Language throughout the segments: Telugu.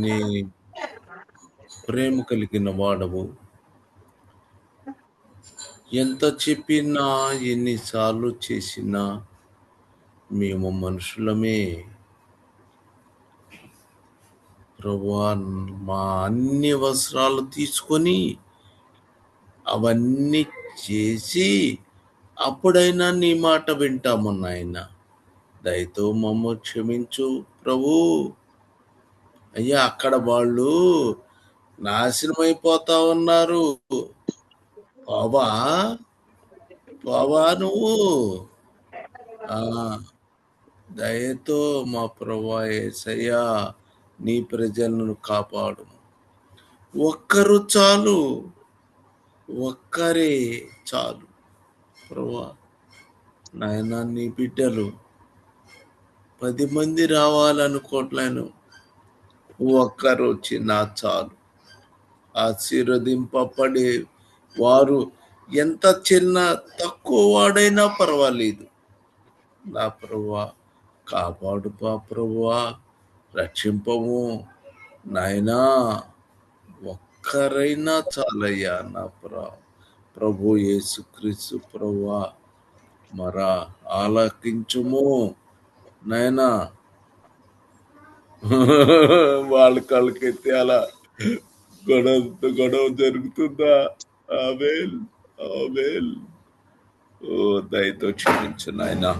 నీ ప్రేమ కలిగిన వాడవు. ఎంత చెప్పినా, ఎన్నిసార్లు చేసినా మేము మనుషులమే. ప్రభువా, మా అన్ని అవసరాలు తీసుకొని అవన్నీ చేసి అప్పుడైనా నీ మాట వింటాము నాయన. దయతో మమ్మ క్షమించు ప్రభు. అయ్యా, అక్కడ వాళ్ళు నాశనమైపోతా ఉన్నారు. బాబా నువ్వు దయతో మా ప్రభువా యేసయ్యా, నీ ప్రజలను కాపాడు. ఒక్కరు చాలు, ఒక్కరే చాలు ప్రభువా. నాయన, నీ బిడ్డలు 10 మంది రావాలనుకోవట్లేను, ఒక్కరు వచ్చినా చాలు. ఆశీర్వదింపబడే వారు ఎంత చిన్న తక్కువ వాడైనా పర్వాలేదు. నా ప్రభువా, కాపాడు పా ప్రభువా, రక్షింపము నాయనా. ఒక్కరైనా చాలయ్యా నా ప్రభు యేసుక్రీస్తు ప్రభువా, మరా ఆలకించుము నాయనా. వాళ్ళ కళ్ళకెత్తి అలా గొడవ జరుగుతుందా? ఆమేన్, ఆమేన్. ఓ దయతో క్షమించు నాయనా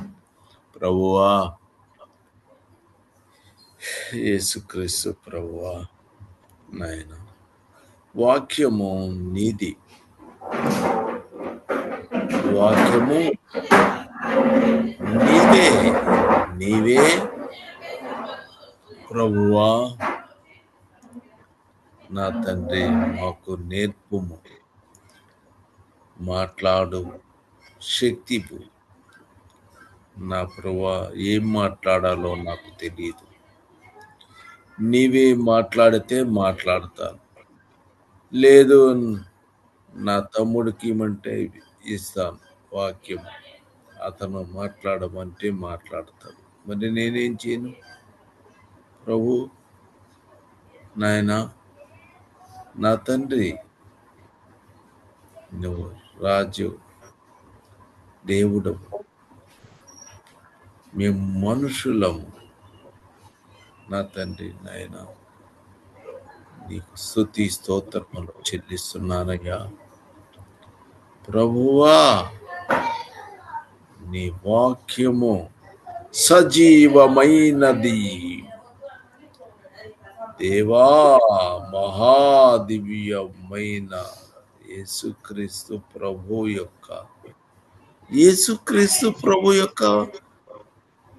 ప్రభువా. యేసుక్రీస్తు ప్రభువా నాయన, వాక్యము నీది, వాక్యము నీవే ప్రభువా. నా తండ్రి, మాకు నేర్పుము, మాట్లాడు శక్తిపు. నా ప్రభువా, ఏం మాట్లాడాలో నాకు తెలియదు. నీవే మాట్లాడితే మాట్లాడతాను, లేదు నా తమ్ముడికి ఇమ్మంటే ఇస్తాను వాక్యం. అతను మాట్లాడమంటే మాట్లాడతాడు. మరి నేనేం చేయను ప్రభు? నాయన, నా తండ్రి, నువ్వు రాజు, దేవుడు, మేము మనుషులము. నా తండ్రి నాయన, నీకు స్తుతి స్తోత్రములు చెల్లిస్తున్నానయ్యా ప్రభువా. నీ వాక్యము సజీవమైనది దేవా. మహాదివ్యమైన యేసుక్రీస్తు ప్రభు యొక్క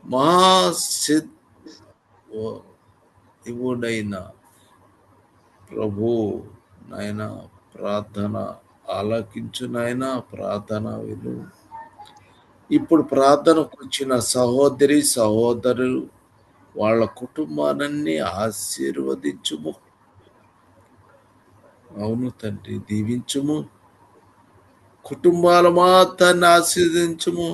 మహాశివుడైన ప్రభు నాయన, ప్రార్థన ఆలకించు నాయన. ప్రార్థన విను. ఇప్పుడు ప్రార్థనకు వచ్చిన సహోదరులు, వాళ్ళ కుటుంబాలన్నీ ఆశీర్వదించుము. అవును తండ్రి, దీవించుము. కుటుంబాల మాత్రాన్ని ఆశీర్వదించుము.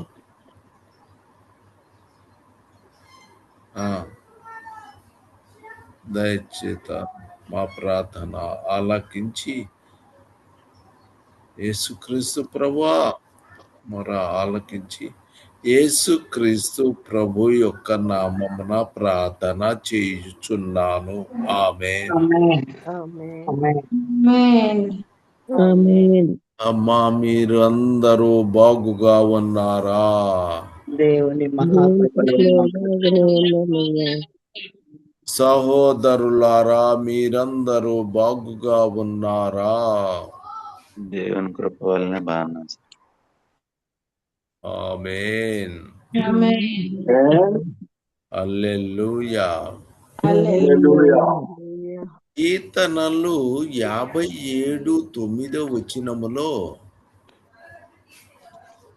దయచేత మా ప్రార్థన ఆలకించి యేసుక్రీస్తు ప్రభువా, మొర ఆలకించి యేసుక్రీస్తు ప్రభు యొక్క నామమున ప్రార్థన చేయుచున్నాను. ఆమేన్. అమ్మా, మీరు అందరూ బాగుగా ఉన్నారా? దేవుని సహోదరులారా, మీరందరూ బాగుగా ఉన్నారా? దేవుని కృప వలన బాగున్నాం. ఆమేన్. హల్లెలూయా. కీర్తనలు 57:9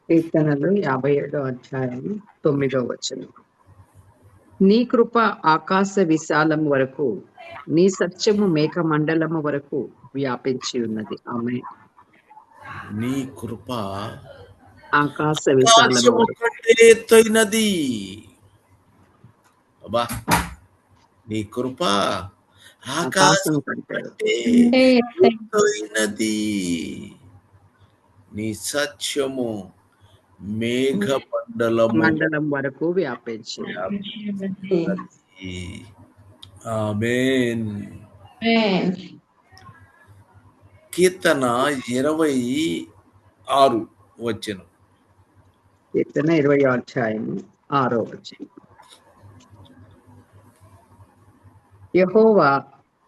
కీర్తనలు 57:9. నీ కృప ఆకాశ విశాలం వరకు, నీ సత్యము మేఘ మండలము వరకు వ్యాపించి ఉన్నది. ఆమేన్. నీ కృప ఆకాశ విశాలము కంటే ఎత్తైనది. అబ్బా, నీ కృప ఆకాశం ఆకాశం కంటే కంటే అంటే ఎత్తైనది నీ సత్యము మేఘ మండలము మండలం వరకు వ్యాపించి ఆమేన్. కీర్తన 26 వచనం. కీర్తన 20 యెహోవా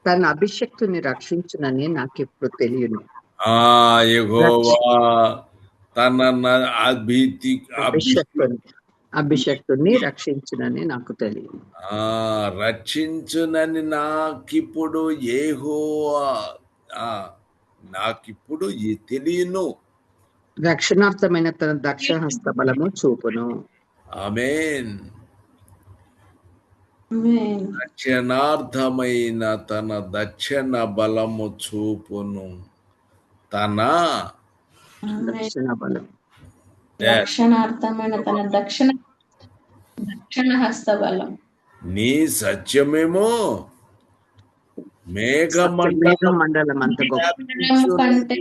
తన అభిషక్తుని రక్షించునని నాకిప్పుడు తెలియను. యెహోవా తన అభిషక్తుని రక్షించునని నాకు తెలియను. రక్షించునని నాకిప్పుడు యెహోవా నాకిప్పుడు తెలియను. రక్షణార్థమైన తన దక్షిణ హస్త బలము చూపును. ఆమేన్. రక్షణార్థమైన తన దక్షిణ బలము చూపును. తన దక్షిణ బలం రక్షణార్థమైన తన దక్షిణ హస్త బలం. నీ సత్యమేమో మేఘమండలం అంత గొప్ప కంటే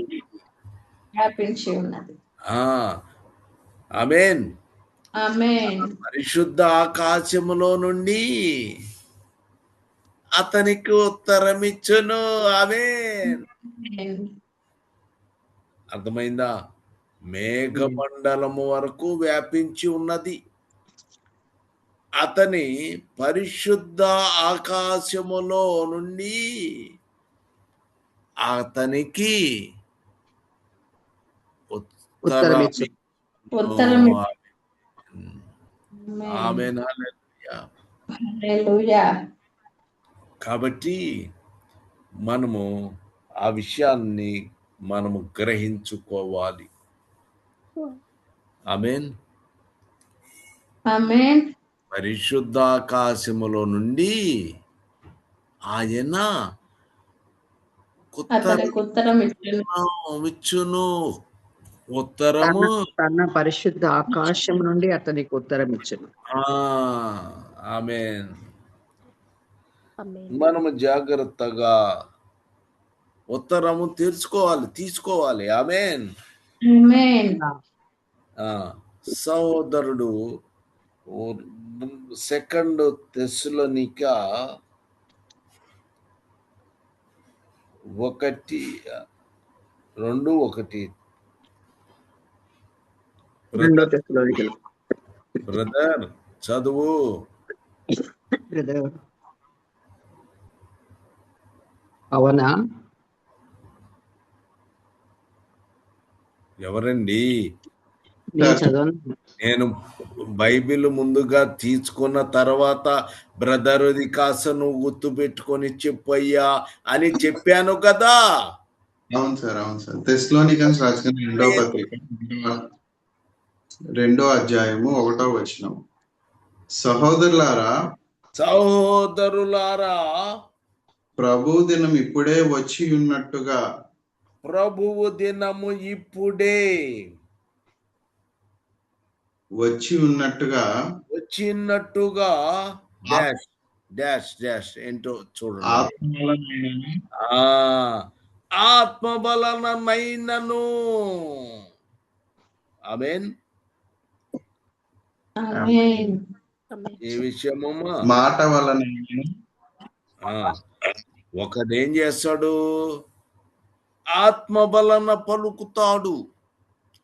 వ్యాపించి ఉన్నది. ఆమేన్. ఆమేన్. పరిశుద్ధ ఆకాశములో నుండి అతనికి ఉత్తరం ఇచ్చును. ఆమేన్. అర్థమైందా? మేఘమండలము వరకు వ్యాపించి ఉన్నది. అతని పరిశుద్ధ ఆకాశములో నుండి అతనికి ఉత్తరం ఇచ్చు. ఆమేన్. హల్లెలూయా. కాబట్టి మనము ఆ విషయాన్ని మనము గ్రహించుకోవాలి. ఆమేన్. ఆమేన్. పరిశుద్ధాకాశములో నుండి ఆయన ఉత్తరం ఇచ్చును. ఉత్తరము తన పరిశుద్ధ ఆకాశం నుండి అతనికి ఉత్తరం ఇచ్చును. ఆమేన్. మనము జాగ్రత్తగా ఉత్తరము తీసుకోవాలి. ఆమేన్. సహోదరుడు 2 తెస్సలోనిక 1:2 బ్రదర్ చదువు. అవునా? ఎవరండి? నేను బైబిల్ ముందుగా తీసుకున్న తర్వాత బ్రదర్ ఇది కాస్త నువ్వు గుర్తు పెట్టుకొని చెప్పయ్యా అని చెప్పాను కదా. అవును సార్. తెస్సలోనికన్స్ రాసిన 2వ పత్రిక 2వ అధ్యాయము 1వ వచనం. సహోదరులారా ప్రభువు దినం ఇప్పుడే వచ్చినట్టుగా డాష్ డాష్ డాష్ ఏంటో చూడండి. ఆత్మబలనమైనను. ఆమేన్. ఏ విషయమమ్మా? మాట వలన ఒకడేం చేస్తాడు? ఆత్మబలన పలుకుతాడు.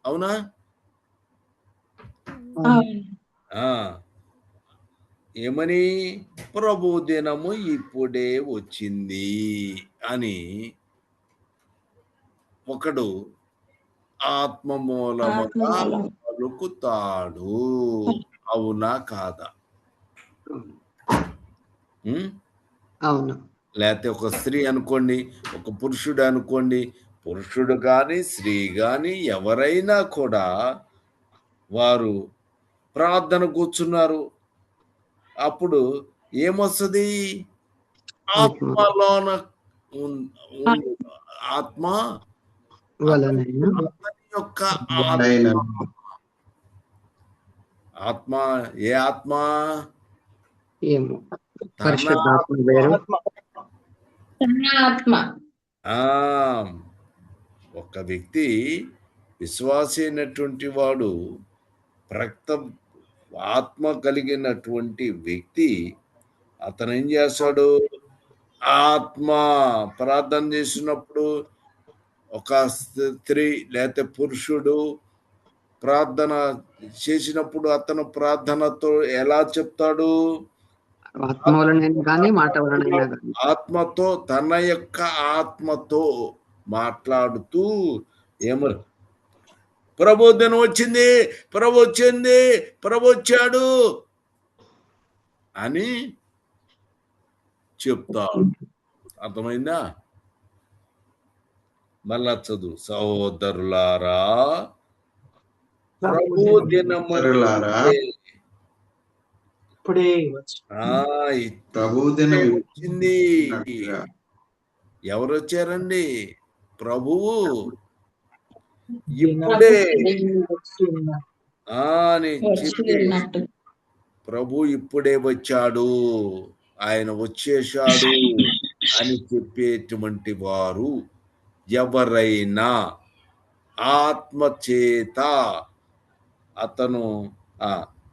అవునా? ఏమని? ప్రభు దినము ఇప్పుడే వచ్చింది అని ఒకడు ఆత్మ మూలముగా పలుకుతాడు. అవునా కాదా? అవును. లేకపోతే ఒక స్త్రీ అనుకోండి, ఒక పురుషుడు అనుకోండి, పురుషుడు కానీ స్త్రీ కానీ ఎవరైనా కూడా వారు ప్రార్థన కూర్చున్నారు. అప్పుడు ఏమొస్తుంది? ఆత్మలోన ఆత్మ యొక్క ఆత్మ ఏ ఆత్మ? తన ఆత్మ. ఆ ఒక వ్యక్తి విశ్వాసి అయినటువంటి వాడు రక్త ఆత్మ కలిగినటువంటి వ్యక్తి అతను ఏం చేస్తాడు? ఆత్మ ప్రార్థన చేసినప్పుడు ఒక స్త్రీ లేకపోతే పురుషుడు ప్రార్థన చేసినప్పుడు అతను ప్రార్థనతో ఎలా చెప్తాడు? ఆత్మ వలనైనా కానీ మాట వలనైనా కానీ ఆత్మతో, తన యొక్క ఆత్మతో మాట్లాడుతూ ఏమో ప్రభు దినం వచ్చింది, ప్రభు వచ్చింది, ప్రభు వచ్చాడు అని చెప్తాడు. అర్థమైందా? మళ్ళా చదువు. సహోదరులారా, ప్రభు దినము సహోదరులారా, ఇప్పుడే ప్రభు దినం వచ్చింది. ఎవరు వచ్చారండి? ప్రభువు ఇప్పుడే అని చెప్పి ప్రభు ఇప్పుడే వచ్చాడు, ఆయన వచ్చేశాడు అని చెప్పేటువంటి వారు ఎవరైనా ఆత్మ చేత అతను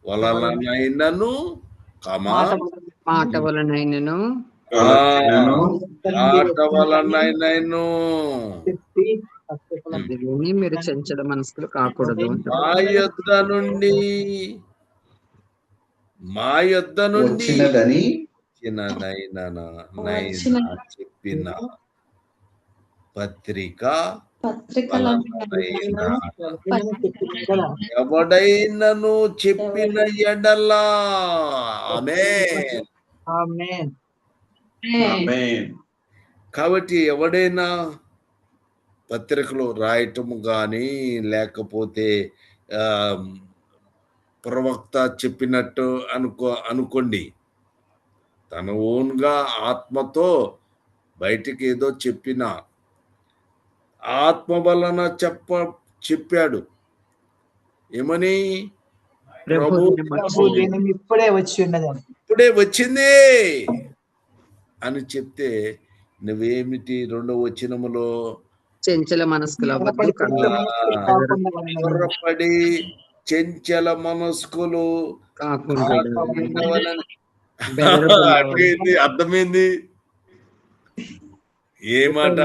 వలనైనను మాట వలనైనను ఆట వలనైనను అది విని మీరు చంచల మనసులు కాకూడదు. మా యొద్ద నుండి వచ్చినదని చెప్పిన పత్రిక ఎవడైనను చెప్పిన ఎడలా ఆమేన్. కాబట్టి ఎవడైనా పత్రికలు రాయటము కానీ లేకపోతే ప్రవక్త చెప్పినట్టు అనుకోండి, తన ఓన్గా ఆత్మతో బయటికి ఏదో చెప్పిన ఆత్మ వలన చెప్పాడు. ఏమని? ప్రభు దినం ఇప్పుడే వచ్చి ఉన్నదని, ఇప్పుడే వచ్చింది అని చెప్తే నువ్వేమిటి? 2వ వచనములో చెంచల మనస్కుల త్వరపడి చెంచల మనస్కులు అర్థమైంది? ఏమాట?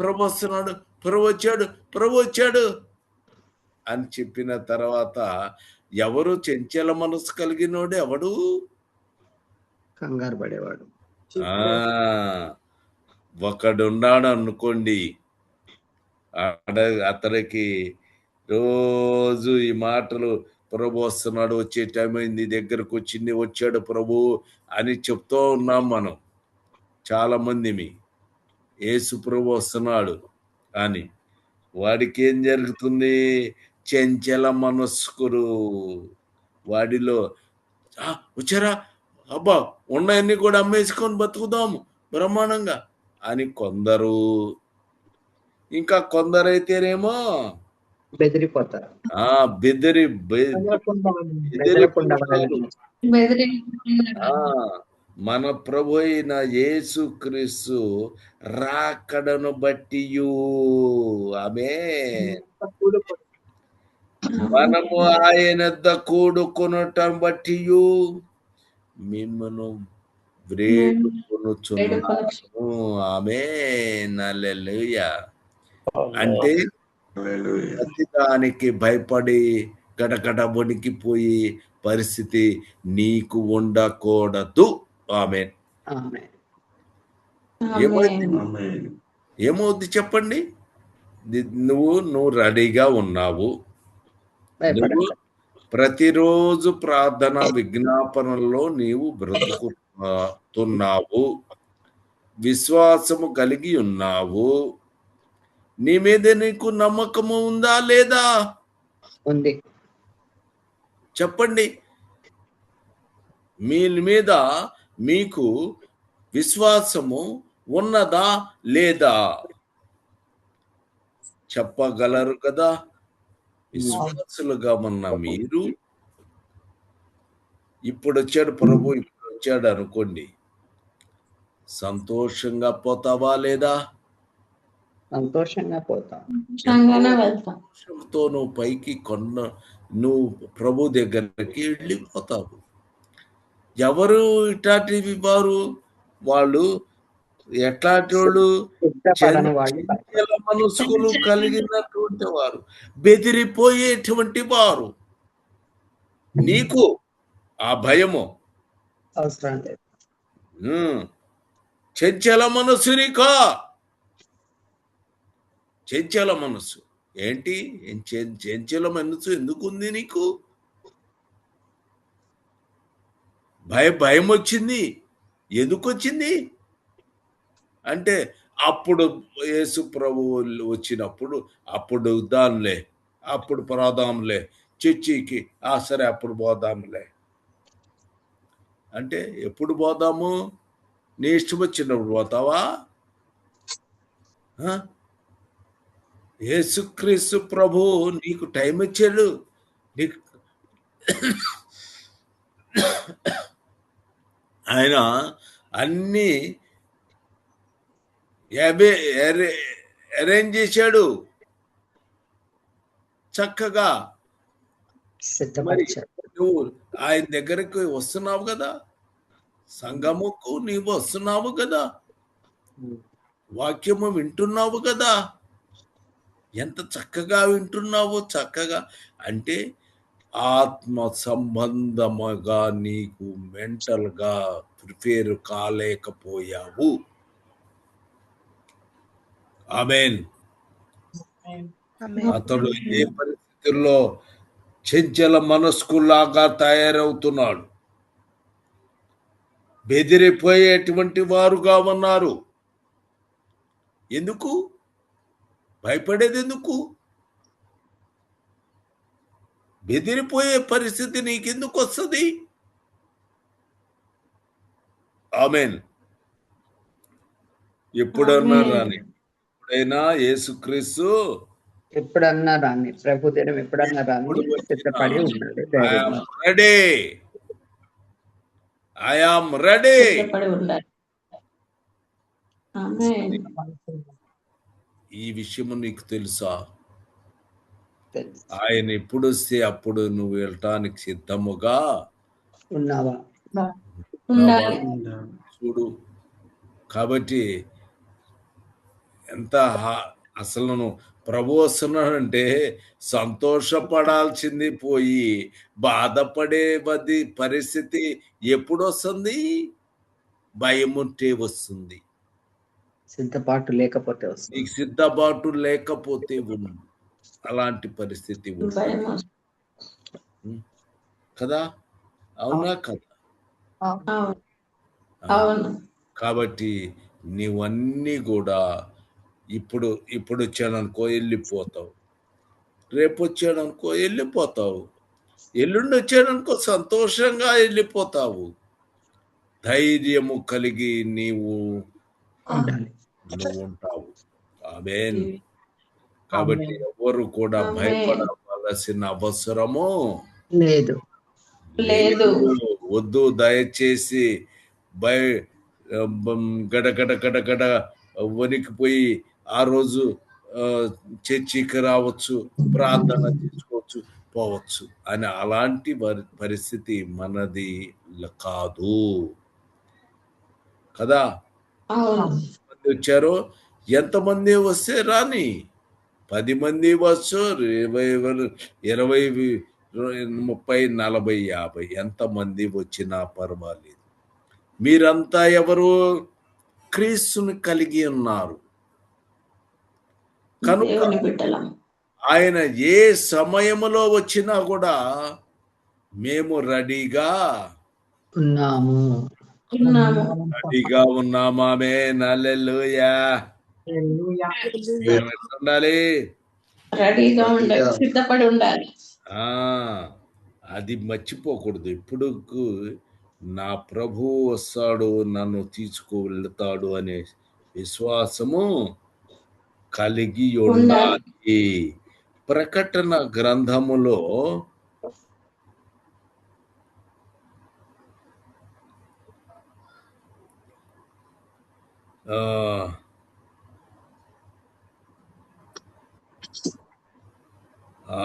ప్రభు వస్తున్నాడు, ప్రభు వచ్చాడు, ప్రభు వచ్చాడు అని చెప్పిన తర్వాత ఎవరు చెంచల మనసు కలిగినోడు? ఎవడు? కంగారు పడేవాడు. ఒకడున్నాడు అనుకోండి, అతనికి రోజు ఈ మాటలు ప్రభు వస్తున్నాడు, వచ్చే టైం అయింది, దగ్గరకు వచ్చింది, వచ్చాడు ప్రభు అని చెప్తూ ఉన్నాం మనం చాలా మంది. యేసు ప్రభు వస్తున్నాడు అని. వాడికి ఏం జరుగుతుంది? చెంచల మనస్కులు వాడిలో వచ్చారా, అబ్బా ఉన్నాయన్నీ కూడా అమ్మేసుకొని బతుకుదాము బ్రహ్మాండంగా అని కొందరు. ఇంకా కొందరైతేనేమో బెదిరిపోతారు. మన ప్రభు అయిన యేసుక్రీస్తు రాకడను బట్టి మనము ఆయన కూడుకొనటం బట్టి మిమ్మను వేడుకొనుచున్నాము. ఆమేన్, హల్లెలూయా. అంటే ప్రతిదానికి భయపడి గడగడ వణికిపోయి పరిస్థితి నీకు ఉండకూడదు. ఆమేన్. ఏమవుద్ది చెప్పండి? నువ్వు రెడీగా ఉన్నావు, నువ్వు ప్రతిరోజు ప్రార్థన విజ్ఞాపనలో నీవు బ్రతుకుతున్నావు, విశ్వాసము కలిగి ఉన్నావు. నీ మీద నీకు నమ్మకము ఉందా లేదా? ఉంది. చెప్పండి. మీ మీద మీకు విశ్వాసము ఉన్నదా లేదా? చెప్పగలరు కదా. విశ్వాసులుగా ఉన్న మీరు ఇప్పుడు వచ్చాడు ప్రభు, ఇప్పుడు వచ్చాడు అనుకోండి, సంతోషంగా పోతావా లేదా? సంతోషంగా పోతాం. సంతోషంగానే వెళ్తాం. సంతోషంతో నువ్వు పైకి నువ్వు ప్రభు దగ్గరికి వెళ్ళిపోతావు. ఎవరు ఇట్లాంటివి వారు? వాళ్ళు ఎట్లాంటి వాళ్ళు? సిద్ధపడని వాళ్ళు చంచల మనస్కులు కలిగినటువంటి వారు, బెదిరిపోయేటువంటి వారు. నీకు ఆ భయము అవసరం లేదు. చంచల మనస్సుని కా. చంచల మనస్సు ఏంటి? చంచల మనస్సు ఎందుకు ఉంది నీకు? భయం వచ్చింది. ఎందుకు వచ్చింది అంటే అప్పుడు యేసు ప్రభువు వచ్చినప్పుడు అప్పుడు దానిలే, అప్పుడు పోదాంలే చర్చికి, సరే అప్పుడు పోదాంలే అంటే ఎప్పుడు పోదాము? నీ ఇష్టం వచ్చినప్పుడు పోతావా? యేసుక్రీస్తు ప్రభు నీకు టైం ఇచ్చాడు. నీకు ఆయన అన్ని అరేంజ్ చేశాడు చక్కగా. మరి నువ్వు ఆయన దగ్గరకు వస్తున్నావు కదా, సంఘముకు నీవు వస్తున్నావు కదా, వాక్యము వింటున్నావు కదా. ఎంత చక్కగా వింటున్నావు, చక్కగా అంటే ఆత్మ సంబంధముగా నీకు మెంటల్ గా ప్రిపేర్ కాలేకపోయావు. ఆమేన్. అతడు ఏ పరిస్థితుల్లో చంచల మనస్కులాగా తయారవుతున్నాడు. బెదిరిపోయేటువంటి వారుగా ఉన్నారు. ఎందుకు భయపడేది? ఎందుకు బెదిరిపోయే పరిస్థితి నీకెందుకు వస్తుంది? ఆమేన్. ఎప్పుడన్నా రాని, ఎప్పుడైనా యేసుక్రీస్తు ఎప్పుడన్నా రాని, ప్రభు దినం ఎప్పుడన్నా రాని సిద్ధపడి ఉన్నాడు. I am ready. సిద్ధపడి ఉండాలి. ఆమేన్. ఈ విషయము నీకు తెలుసా? తెలుసు. ఆయన ఎప్పుడు వస్తే అప్పుడు నువ్వు వెళ్ళటానికి సిద్ధముగా ఉన్నావా? ఉండాలి. చూడు. కాబట్టి ఎంత అసలు నువ్వు ప్రభు వస్తున్నాడంటే సంతోషపడాల్సింది పోయి బాధపడే పరిస్థితి ఎప్పుడు వస్తుంది? భయముంటే వస్తుంది. సిద్ధపాటు లేకపోతే వస్తుంది. నీకు సిద్ధపాటు లేకపోతే ఉంది అలాంటి పరిస్థితి ఉంది కదా. అవునా కదా? అవును. కాబట్టి నీవన్నీ కూడా ఇప్పుడు వచ్చాడనుకో వెళ్ళిపోతావు, రేపు వచ్చాడనుకో వెళ్ళిపోతావు, ఎల్లుండి వచ్చాడనుకో సంతోషంగా వెళ్ళిపోతావు. ధైర్యము కలిగి నువ్వు ఉంటావు. ఆమేన్. కాబట్టి ఎవరు కూడా భయపడవలసిన అవసరము లేదు. వద్దు. దయచేసి గడగడ వణికిపోయి ఆ రోజు చర్చికి రావచ్చు, ప్రార్థన చేసుకోవచ్చు, పోవచ్చు అని అలాంటి పరిస్థితి మనది కాదు కదా. మంది వచ్చారో, ఎంతమంది వస్తే రాని, 10 మంది వచ్చు, 20, 30, 40, 50 ఎంతమంది వచ్చినా పర్వాలేదు. మీరంతా ఎవరు? క్రీస్తుని కలిగి ఉన్నారు కనుక ఆయన ఏ సమయంలో వచ్చినా కూడా మేము రెడీగా ఉన్నాము. ఆమేన్. హల్లెలూయా. ఉండాలి, రెడీగా ఉండాలి, సిద్ధపడి ఉండాలి. అది మర్చిపోకూడదు. ఇప్పుడు నా ప్రభు వస్తాడు, నన్ను తీసుకువెళ్తాడు అనే విశ్వాసము కలిగి ఉండాలి. ప్రకటన గ్రంథములో ఆ,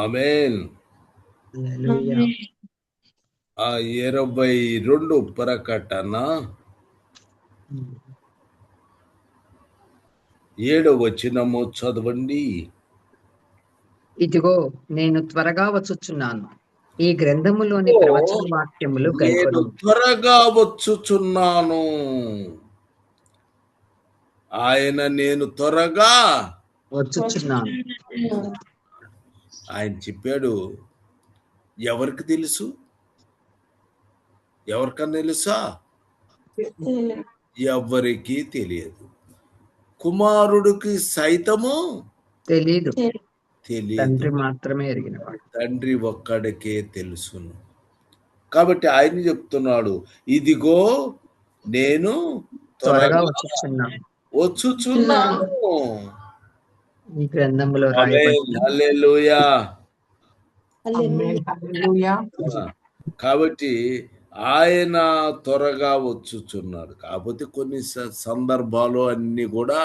ఆమేన్. హల్లెలూయా. 22 ప్రకటన 7వ వచనము చదవండి. ఇదిగో నేను త్వరగా వచ్చుచున్నాను. ఈ గ్రంథములోని ఓ, ప్రవచన వాక్యములు నేను గైకొను. త్వరగా వచ్చుచున్నాను. నేను త్వరగా వచ్చుచున్నాను. ఆయన చెప్పాడు. ఎవరికి తెలుసు? ఎవరికన్నా తెలుసా? ఎవరికీ తెలియదు. కుమారుడికి సైతము తెలీదు, తెలియదు. తండ్రి మాత్రమే ఎరిగినవాడు. తండ్రి ఒక్కడికే తెలుసును. కాబట్టి ఆయన చెప్తున్నాడు, ఇదిగో నేను త్వరగా త్వరగా వచ్చుచున్నాను. వచ్చుచున్నాను. ఈ గ్రంథములో ఆమేన్. రాయబడిన హల్లెలూయా. ఆమేన్. హల్లెలూయా. కాబట్టి ఆయన త్వరగా వచ్చుచున్నాడు. కాకపోతే కొన్ని సందర్భాలు అన్ని కూడా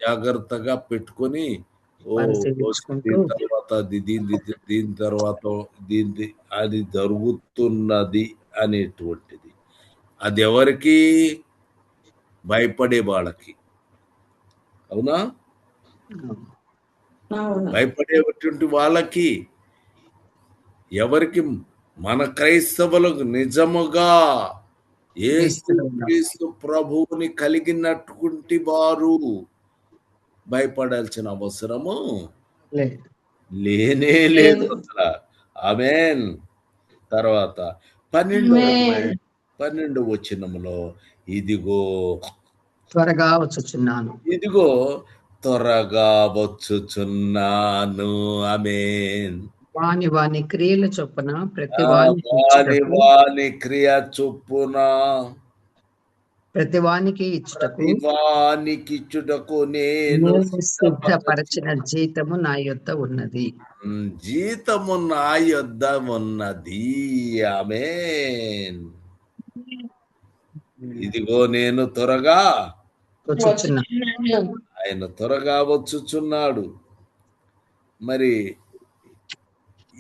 జాగ్రత్తగా పెట్టుకొని పరిశీలించుకుంటూ దీని తర్వాత దీని తర్వాత దీని అది జరుగుతున్నది అనేటువంటిది. అది ఎవరికి? భయపడే వాళ్ళకి. అవునా? భయపడేటువంటి వాళ్ళకి. ఎవరికి? మన క్రైస్తవులకు నిజముగా యేసు ప్రభువుని కలిగినటువంటి వారు భయపడాల్సిన అవసరము లేదు. లేనే లేదు అసలు. ఆమేన్. తర్వాత 12వ వచనములో ఇదిగో త్వరగా వచ్చుచున్నాను. ఇదిగో త్వరగా వచ్చుచున్నాను. ఆమేన్. వాని క్రియల చొప్పున ప్రతి వాని క్రియ చొప్పున ప్రతి వానికి ఇచ్చుటకు వానికిచ్చుటకు నేను సిద్ధపరచిన జీతము నా యొద్ద ఉన్నది. జీతము నా యొద్ద ఉన్నది. ఆమేన్. ఇదిగో నేను త్వరగా వచ్చుచున్నాను. ఆయన త్వరగా వచ్చుచున్నాడు. మరి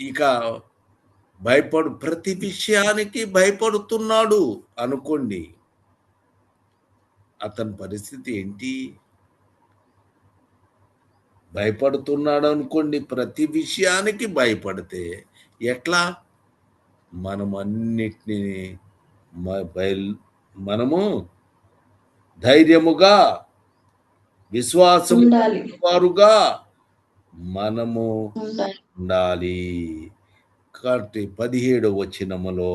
ఇక ప్రతి విషయానికి భయపడుతున్నాడు అనుకోండి. అతని పరిస్థితి ఏంటి? భయపడుతున్నాడు అనుకోండి. ప్రతి విషయానికి భయపడితే ఎట్లా? మనము ధైర్యముగా విశ్వాసం వారుగా మనము ఉండాలి. కాబట్టి 17వ వచనములో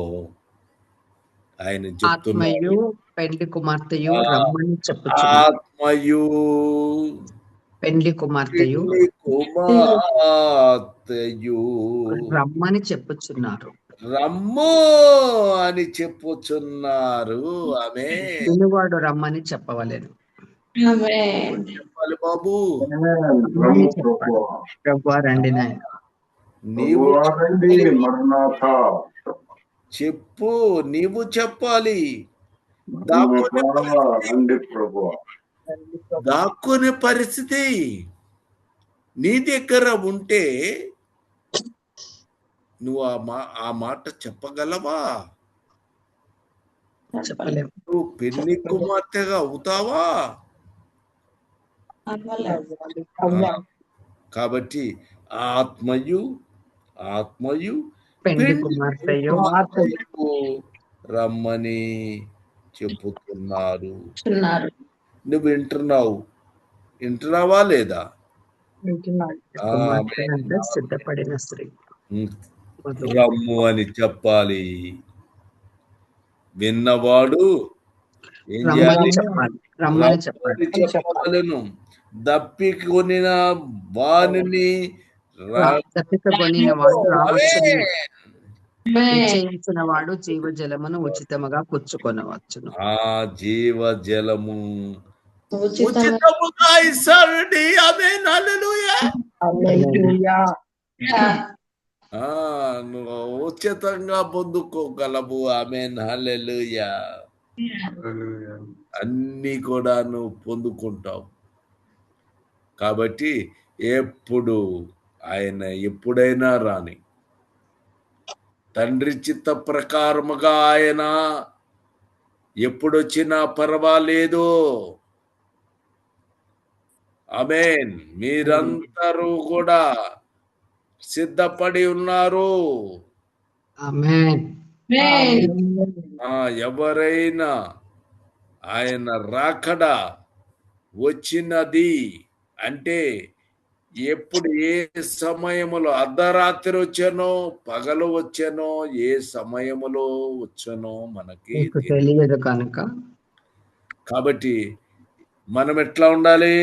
ఆయన చెప్తున్నాడు, పెండ్లి కుమార్తెయు రమ్మని చెప్పుచున్నాడు. ఆత్మయు పెండ్లి కుమార్తెయు రమ్మని చెప్పుచున్నారు. రమ్ము అని చెప్పుచున్నారు. ఆమేన్. పిలువాడు రమ్మని చెప్పవలెను. చెప్పాలి బాబు. ప్రభువా రండి నాయన. నీవు చెప్పు, నీవు చెప్పాలి. దాక్కునే పరిస్థితి నీ దగ్గర ఉంటే నువ్వు ఆ మాట చెప్పగలవా? చెప్పలేము. నువ్వు పెళ్లి కుమార్తెగా అవుతావా? కాబట్టి ఆత్మయు పెండ్లి కుమార్తెయు రమ్మని చెప్పుతున్నారు. నువ్వు వింటున్నావా లేదా? కుమార్తె అంటే సిద్ధపడిన స్త్రీ. రమ్ము అని చెప్పాలి. విన్నవాడు ఏం చేయాలి? రమ్మని చెప్పాలను. దప్పికొనిన వానిని నిశ్చయించిన వాడు జీవజలమును ఉచితముగా పుచ్చుకొనవచ్చును. ఆ జీవజలము ఉచితముగా ఇస్తాడండి. ఆమేన్. హల్లెలూయా. నువ్వు ఉచితంగా పొందుకోగలవు. ఆమేన్. హల్లెలూయా. హల్లెలూయా. అన్నీ కూడా నువ్వు పొందుకుంటావు. కాబట్టి ఎప్పుడు ఆయన ఎప్పుడైనా రాని తండ్రి చిత్త ప్రకారముగా ఆయన ఎప్పుడొచ్చినా పర్వాలేదు. ఆమేన్. మీరందరూ కూడా సిద్ధపడి ఉన్నారు. ఆమేన్. ఎవరైనా ఆయన రాకడ వచ్చినది అంటే ఎప్పుడు ఏ సమయములో అర్ధరాత్రి వచ్చానో పగలు వచ్చానో ఏ సమయములో వచ్చానో మనకి నీకు తెలియదు కనుక కాబట్టి మనం ఎట్లా ఉండాలి?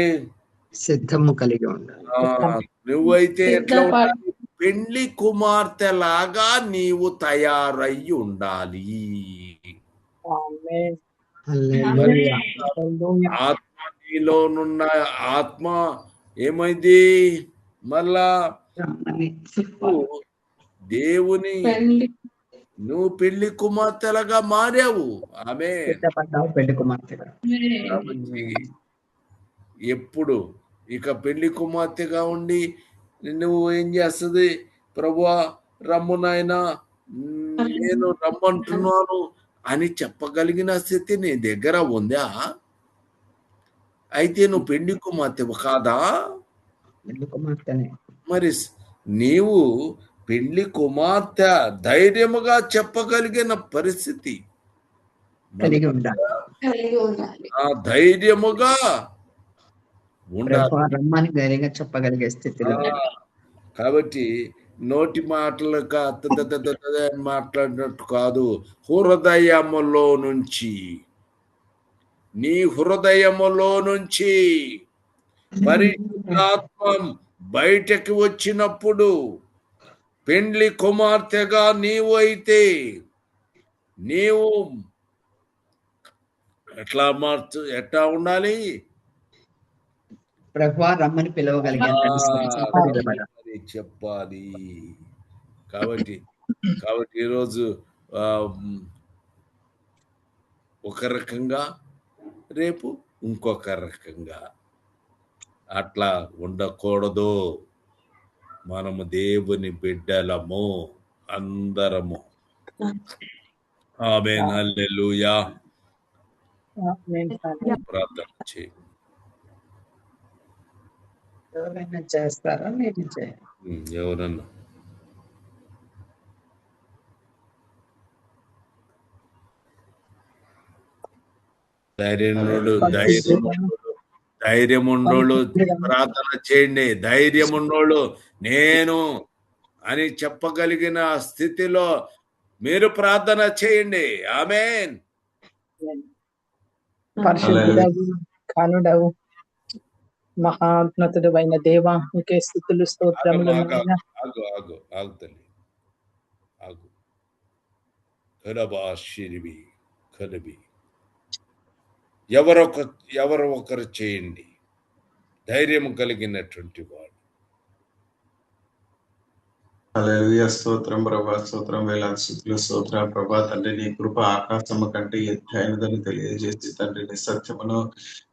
సిద్ధము కలిగి ఉండాలి. నువ్వైతే ఎట్లా ఉండాలి? పెండ్లి కుమార్తె లాగా నీవు తయారై ఉండాలి. హల్లెలూయా. ఆత్మ నీలోనున్న ఆత్మ ఏమైంది? మళ్ళా నువ్వు దేవుని నువ్వు పెళ్లి కుమార్తెలుగా మారావు. ఆమె సిద్ధపడ్డావు పెళ్లి కుమార్తెగా. ఎప్పుడు ఇక పెళ్లి కుమార్తెగా ఉండి నువ్వు ఏం చేస్తుంది? ప్రభువా రమ్ము నాయనా, నేను రమ్మంటున్నాను అని చెప్పగలిగిన స్థితి నీ దగ్గర ఉందా? అయితే నువ్వు పెళ్లి కుమార్తె కాదా? పెళ్లి కుమార్తెనే. మరి నీవు పెళ్లి కుమార్తె ధైర్యముగా చెప్పగలిగిన పరిస్థితి కలిగి ఉండాలి. ఆ ధైర్యముగా ఉండాలి. ప్రభువా రమ్మని ధైర్యంగా చెప్పగలిగే స్థితిలో కాబట్టి నోటి మాటలు మాట్లాడినట్టు కాదు, హృదయములో నుంచి, నీ హృదయములో నుంచి పరిశుద్ధాత్మ బయటకి వచ్చినప్పుడు పెండ్లి కుమార్తెగా నీవు అయితే నీవు ఎట్లా ఉండాలి? ప్రభువా రమ్మని పిలవగలిగే చెప్పాలి. కాబట్టి ఈరోజు ఒక రకంగా, రేపు ఇంకొక రకంగా అట్లా ఉండకూడదు. మనము దేవుని బిడ్డలము అందరము. ఆమేన్. హల్లెలూయా. ప్రార్థన చేయి. ఎవరైనా చేస్తారా? నేను చేయాలి. ఎవరన్నా ధైర్యం ఉన్నోళ్ళు ప్రార్థన చేయండి. ధైర్యం ఉన్నోళ్ళు నేను అని చెప్పగలిగిన స్థితిలో మీరు ప్రార్థన చేయండి. ఆమేన్. పరిశుద్ధుడవు కానుడవు మహాత్మతుడు అయిన దేవా, నీకే స్తుతులు స్తోత్రములు. ఎవరో ఒకరు చేయండి, ధైర్యం కలిగినటువంటి వాడు. హల్లెలూయా. స్తోత్రం ప్రభా, స్తోత్రం, వేలాది స్తుతులు, స్తోత్రాలు ప్రభా. తండ్రి నీ కృప ఆకాశము కంటే ఎత్తైనదని తెలియజేసి తండ్రి నీ సత్యమును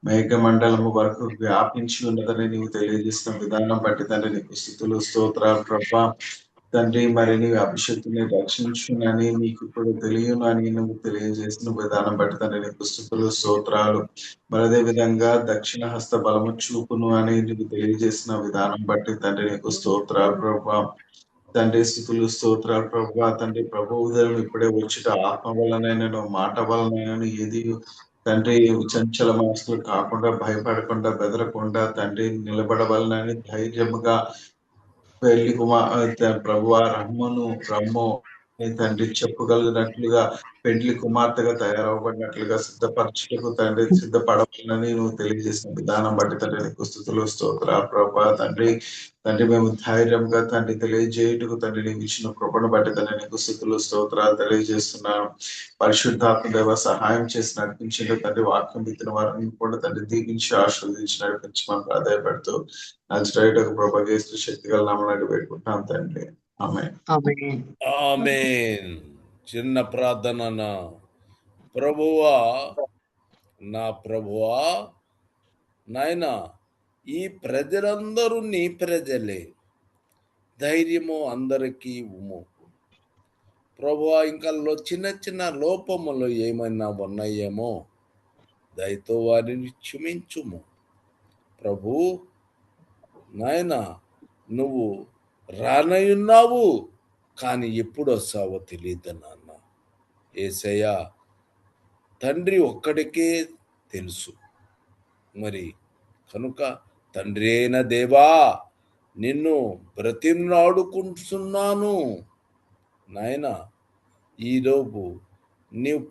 మేఘమండలము వరకు వ్యాపించి ఉన్నదని నీవు తెలియజేసిన విధానం బట్టి తండ్రి నీకు స్తుతులు, స్తోత్రాలు ప్రభా. తండ్రి మరి నీవు అభిషక్తిని రక్షించునని నీకు ఇప్పుడు తెలియను అని నువ్వు తెలియజేసిన విధానం బట్టి తండ్రి నీకు స్తుతులు, స్తోత్రాలు. మరి అదే విధంగా దక్షిణ హస్త బలము చూపును అని నీవు తెలియజేసిన విధానం బట్టి తండ్రి నీకు స్తోత్రాలు ప్రభా. తండ్రి స్థుతులు, స్తోత్రాలు ప్రభా. తండ్రి ప్రభు ఉదయం ఇప్పుడే వచ్చిట ఆత్మ వలనైనా మాట వలనైనా ఏది తండ్రి చంచల మనసులు కాకుండా, భయపడకుండా, బెదరకుండా తండ్రి నిలబడవలనని ధైర్యముగా పెళ్లి ప్రభువా రమ్ము తండ్రి చెప్పగలిగినట్లుగా పెండ్లి కుమార్తెగా తయారవ్వబడినట్లుగా సిద్ధపరచుటకు తండ్రి సిద్ధపడవాలని నువ్వు తెలియజేసిన విధానం బట్టి తండ్రి నీకు స్తుతులు, స్తోత్రాలు ప్రభా. తండ్రి మేము ధైర్యంగా తండ్రి తెలియజేయుటకు తండ్రి నీకు ఇచ్చిన కృపను బట్టి తండ్రి నీకు స్తుతులు, స్తోత్రాలు తెలియజేస్తున్నాను. పరిశుద్ధాత్మ దేవ సహాయం చేసి నడిపించిన తండ్రి వాక్యం విత్తిన వారిని కూడా తండ్రి దీపించి ఆశీర్వదించి నడిపించమని ప్రాధాయపడుతూ నజరేయుడకు ప్రభావిస్తూ శక్తి గల నామమున పెట్టుకుంటాం తండ్రి. ఆమేన్. ఆమేన్. చిన్న ప్రార్థన ప్రభువా, నా ప్రభువా, నాయనా, ఈ ప్రజలందరూ నీ ప్రజలే, ధైర్యము అందరికీ ఇవ్వుము. ప్రభువా, ఇంకా చిన్న చిన్న లోపములు ఏమైనా ఉన్నాయేమో దయతో వారిని క్షమించుము. ప్రభు, నాయనా, నువ్వు రానయున్నావు, కానీ ఎప్పుడు వస్తావో తెలియదు నాన్న. యేసయ్యా, తండ్రి ఒక్కడికే తెలుసు. మరి కనుక తండ్రి అయిన దేవా, నిన్ను బ్రతిమలాడుకుంటున్నాను నాయన. ఈలోపు నువ్వు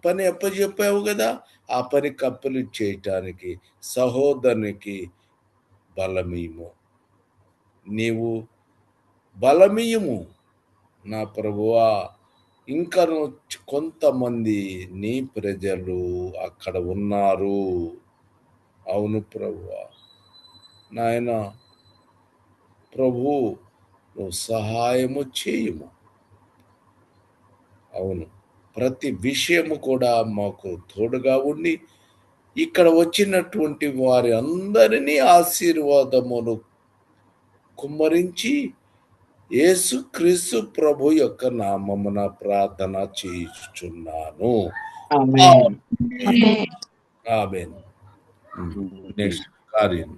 పని అప్పచెప్పావు కదా, ఆ పని కప్పలు చేయటానికి సహోదరునికి బలమీయము. నీవు బలమీయము నా ప్రభువా. ఇంకా కొంతమంది నీ ప్రజలు అక్కడ ఉన్నారు. అవును ప్రభువా. నాయన ప్రభు, నువ్వు సహాయము చేయుము. అవును, ప్రతి విషయము కూడా మాకు తోడుగా ఉండి ఇక్కడ వచ్చినటువంటి వారి అందరినీ ఆశీర్వాదమును కుమ్మరించి యేసుక్రీస్తు ప్రభు యొక్క నామమున ప్రార్థన చేయుచున్నాను. ఆమేన్. ఆమేన్. నెక్స్ట్ కార్యం.